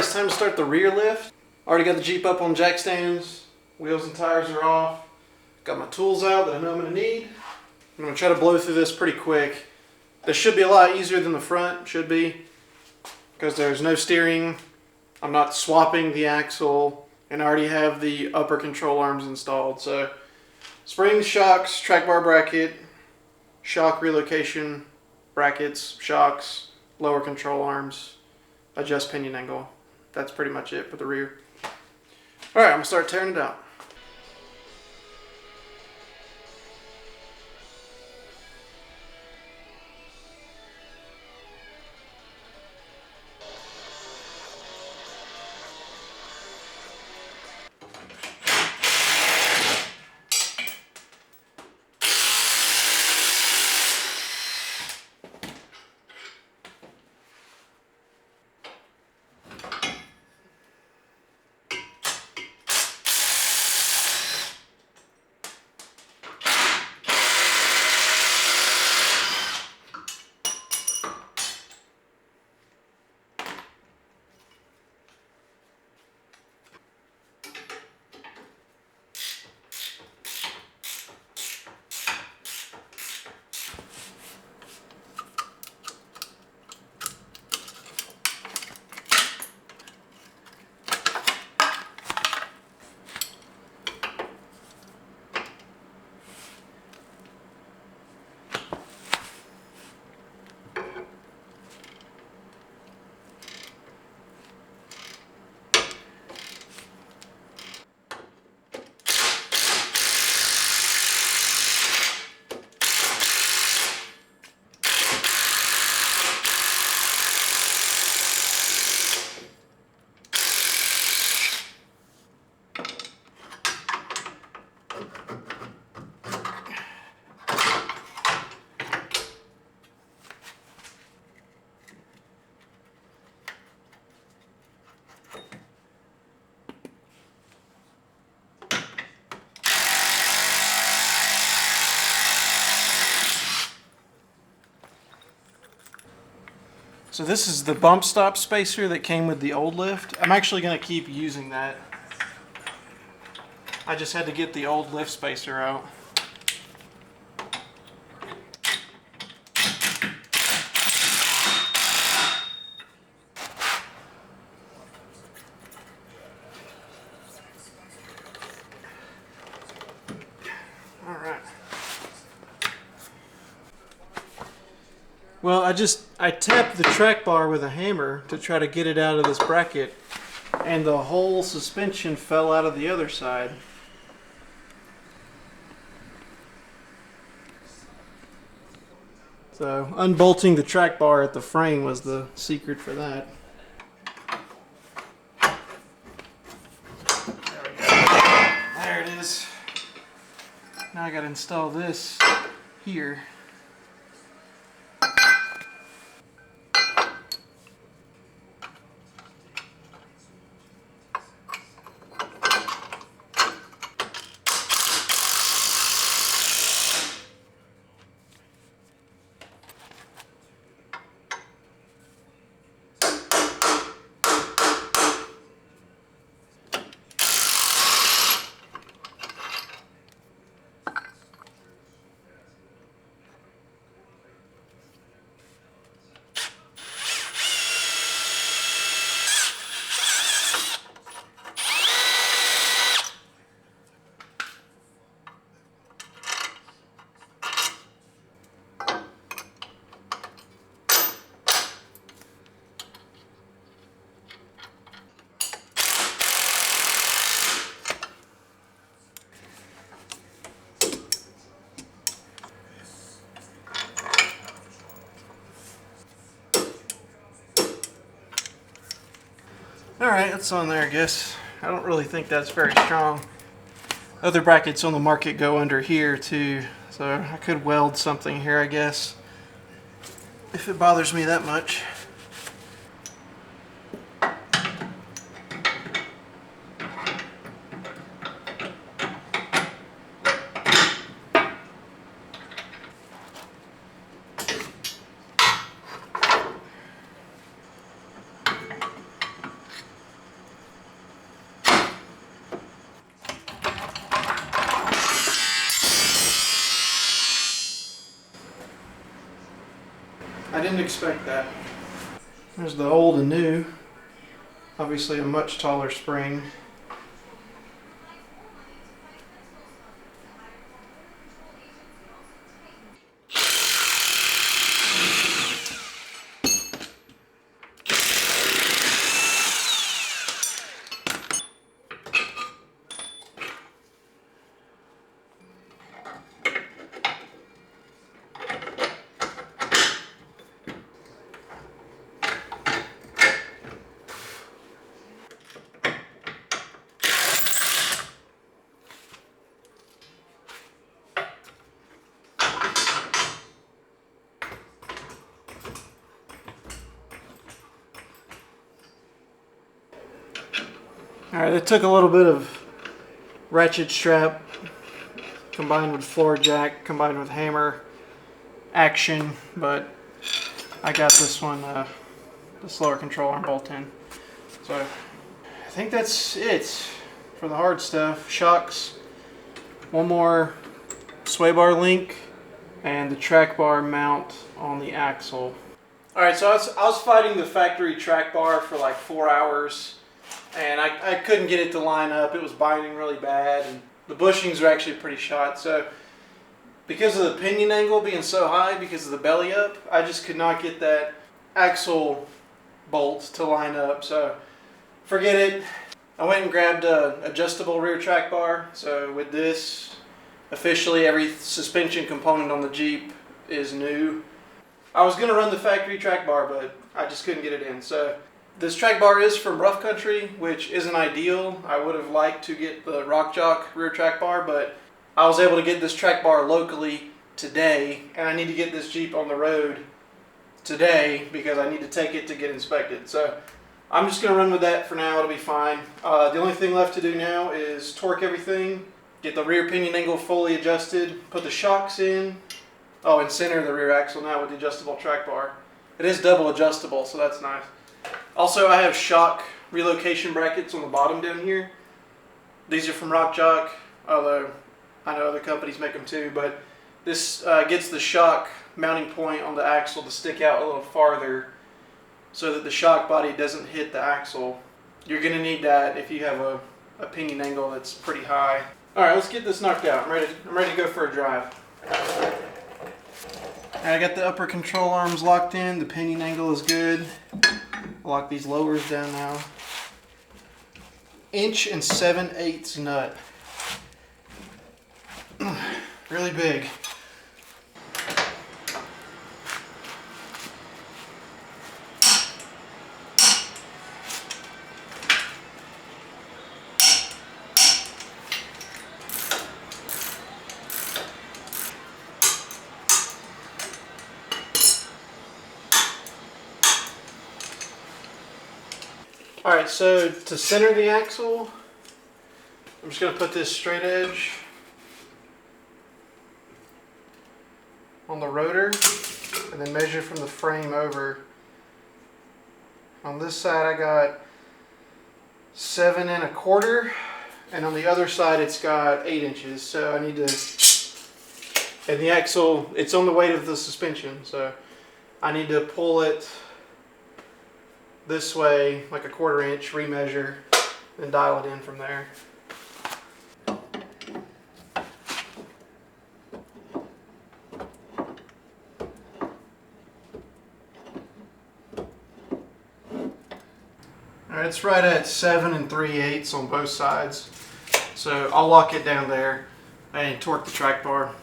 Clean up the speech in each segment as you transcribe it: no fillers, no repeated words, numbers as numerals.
it's time to start the rear lift. Already got the Jeep up on jack stands. Wheels and tires are off. Got my tools out that I know I'm going to need. I'm going to try to blow through this pretty quick. This should be a lot easier than the front, should be, because there's no steering. I'm not swapping the axle, and I already have the upper control arms installed. So springs, shocks, track bar bracket, shock relocation brackets, shocks, lower control arms, adjust pinion angle. That's pretty much it for the rear. Alright, I'm going to start tearing it out. So this is the bump stop spacer that came with the old lift. I'm actually going to keep using that. I just had to get the old lift spacer out. Alright. Well, I tapped the track bar with a hammer to try to get it out of this bracket, and the whole suspension fell out of the other side. So unbolting the track bar at the frame was the secret for that. There we go. There it is. Now I gotta install this here. Alright, that's on there, I guess. I don't really think that's very strong. Other brackets on the market go under here too, so I could weld something here, I guess, if it bothers me that much. Didn't expect that. There's the old and new. Obviously a much taller spring. Alright, it took a little bit of ratchet strap combined with floor jack, combined with hammer action, but I got this one, the slower control arm bolt in. So I think that's it for the hard stuff. Shocks, one more sway bar link, and the track bar mount on the axle. Alright, so I was fighting the factory track bar for like 4 hours, and I couldn't get it to line up. It was binding really bad, and the bushings are actually pretty shot. So because of the pinion angle being so high, because of the belly up, I just could not get that axle bolt to line up. So forget it. I went and grabbed an adjustable rear track bar. So with this, officially every suspension component on the Jeep is new. I was going to run the factory track bar, but I just couldn't get it in. So this track bar is from Rough Country, which isn't ideal. I would have liked to get the Rock Jock rear track bar, but I was able to get this track bar locally today, and I need to get this Jeep on the road today because I need to take it to get inspected. So I'm just going to run with that for now. It'll be fine. The only thing left to do now is torque everything, get the rear pinion angle fully adjusted, put the shocks in, and center the rear axle now with the adjustable track bar. It is double adjustable, so that's nice. Also, I have shock relocation brackets on the bottom down here. These are from Rock Jock, although I know other companies make them too, but this gets the shock mounting point on the axle to stick out a little farther so that the shock body doesn't hit the axle. You're going to need that if you have a pinion angle that's pretty high. Alright, let's get this knocked out. I'm ready to go for a drive. I got the upper control arms locked in. The pinion angle is good. I'll lock these lowers down now. 1 7/8" nut. Really big. Alright, so to center the axle, I'm just going to put this straight edge on the rotor and then measure from the frame over. On this side I got 7 1/4, and on the other side it's got 8 inches. So I need to, and the axle, it's on the weight of the suspension, so I need to pull it this way like a 1/4 inch, remeasure, and dial it in from there. Alright, it's right at 7 3/8 on both sides, so I'll lock it down there and torque the track bar.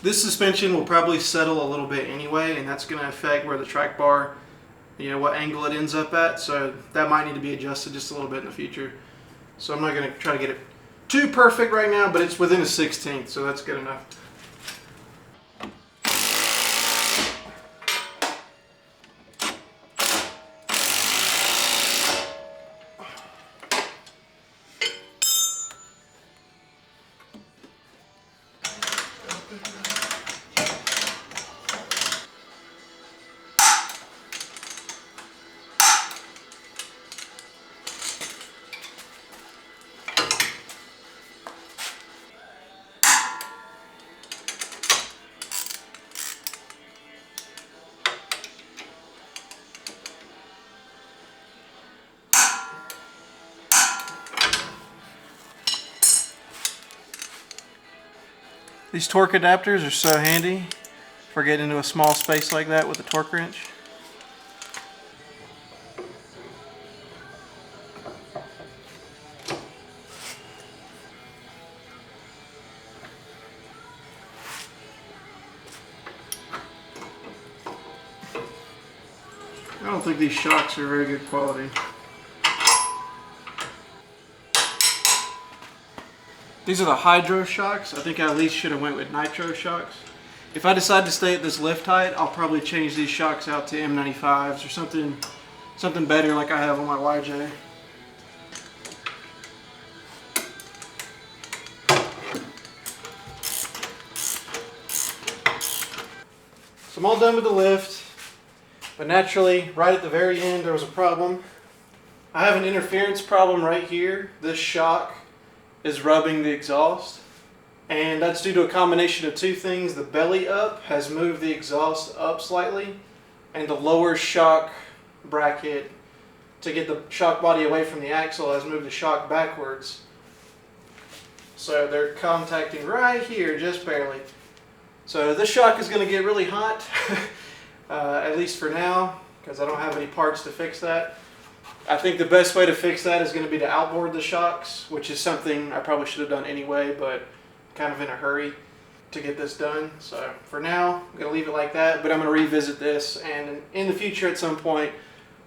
This suspension will probably settle a little bit anyway, and that's going to affect where the track bar, what angle it ends up at, so that might need to be adjusted just a little bit in the future. So I'm not going to try to get it too perfect right now, but it's within a 1/16, so that's good enough. These torque adapters are so handy for getting into a small space like that with a torque wrench. I don't think these shocks are very good quality. These are the hydro shocks. I think I at least should have went with nitro shocks. If I decide to stay at this lift height, I'll probably change these shocks out to M95s or something better like I have on my YJ. So I'm all done with the lift, but naturally, right at the very end, there was a problem. I have an interference problem right here. This shock is rubbing the exhaust, and that's due to a combination of two things. The belly up has moved the exhaust up slightly, and the lower shock bracket to get the shock body away from the axle has moved the shock backwards. So they're contacting right here, just barely. So this shock is going to get really hot, at least for now, because I don't have any parts to fix that. I think the best way to fix that is going to be to outboard the shocks, which is something I probably should have done anyway, but kind of in a hurry to get this done. So for now, I'm going to leave it like that, but I'm going to revisit this, and in the future at some point,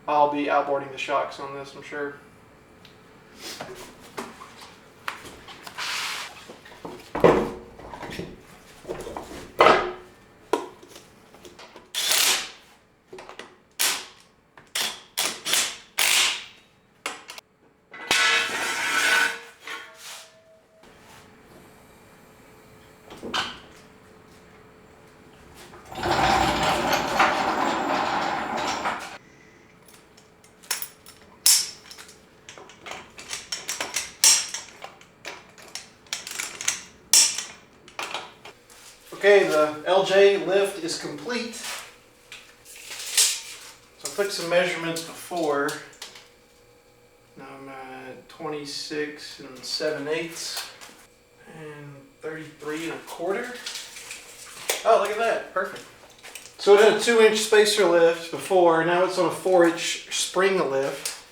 I'll be outboarding the shocks on this, I'm sure. Okay, the LJ lift is complete. So I took some measurements before. Now I'm at 26 7/8 and 33 1/4. Oh, look at that, perfect. So it had a 2-inch spacer lift before, now it's on a 4-inch spring lift.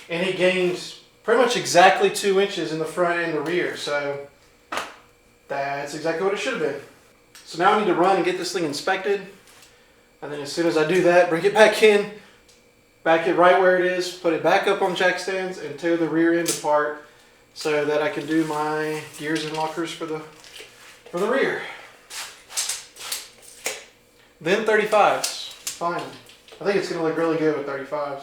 And it gains pretty much exactly 2 inches in the front and the rear, so that's exactly what it should have been. So now I need to run and get this thing inspected. And then as soon as I do that, bring it back in, back it right where it is, put it back up on jack stands, and tear the rear end apart so that I can do my gears and lockers for the rear. Then 35s, fine. I think it's going to look really good with 35s.